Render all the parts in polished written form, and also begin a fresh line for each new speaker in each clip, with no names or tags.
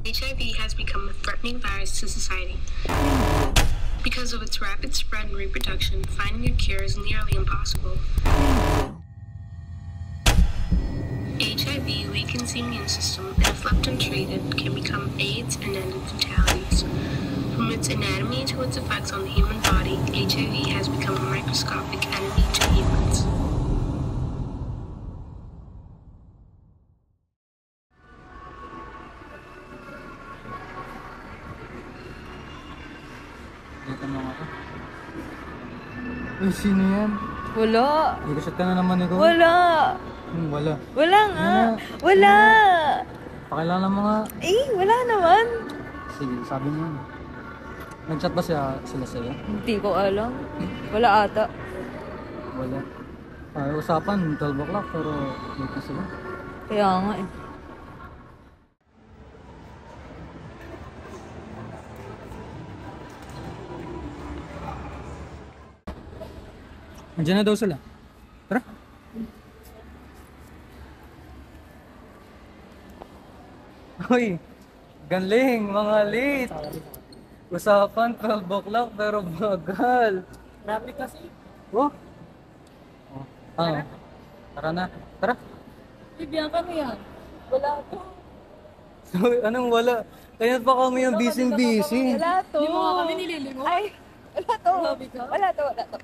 HIV has become a threatening virus to society. Because of its rapid spread and reproduction, finding a cure is nearly impossible. HIV weakens the immune system and if left untreated can become AIDS and end in fatalities. From its anatomy to its effects on the human body, HIV has become a microscopic enemy to humans.
Uy, sino yan?
Wala.
Nag-shot ka na naman ikaw.
Wala.
Wala.
Wala nga. Wala.
Pakilala mo nga.
Wala naman.
Sige, sabi mo. Nag-chat ba sila sa'yo?
Hindi ko alam. Wala ata.
Wala. Usapan, 12 o'clock pero late na sila.
Kaya nga eh.
Andiyan na daw sila. Tara. Hoy, galing, mga late. Usapan, 12 o'clock pero bagal.
Traffic kasi.
Oh. Tara na. Tara.
Bibigyan kami yan. Wala to.
So, anong wala? Kaya pa kami yung busy.
Wala to.
Hindi mo nga kami nililingon.
Ay, wala to.
Grabe ka.
Wala to, wala to.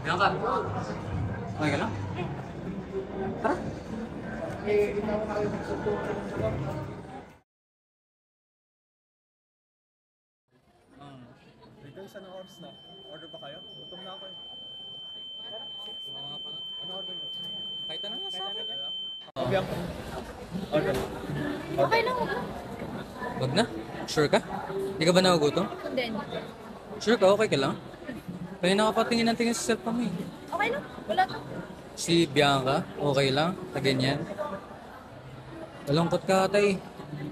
Bianca. Okay ka lang? Tara.
Dito isa ng oras na. Order ba kayo? Gutom na ako eh. Ano order nyo?
Kahit ano na sa akin.
Bianca. Order.
Okay lang.
Wag na? Sure ka? Hindi ka ba nagugutom?
Hindi.
Sure ka? Okay ka lang? Kaya nakapatingin ng tingin sa cellphone mo eh.
Okay lang. Wala to.
Si Bianca, okay lang? Na ganyan? Malungkot ka ata eh.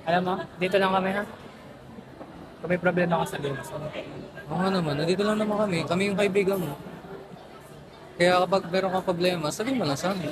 Alam mo, dito lang kami ha. Kung may problema ka sabihin mo.
Oo nga naman, nandito lang naman kami. Kami yung kaibigan mo. Kaya kapag meron kang problema, sabihin mo lang sa amin.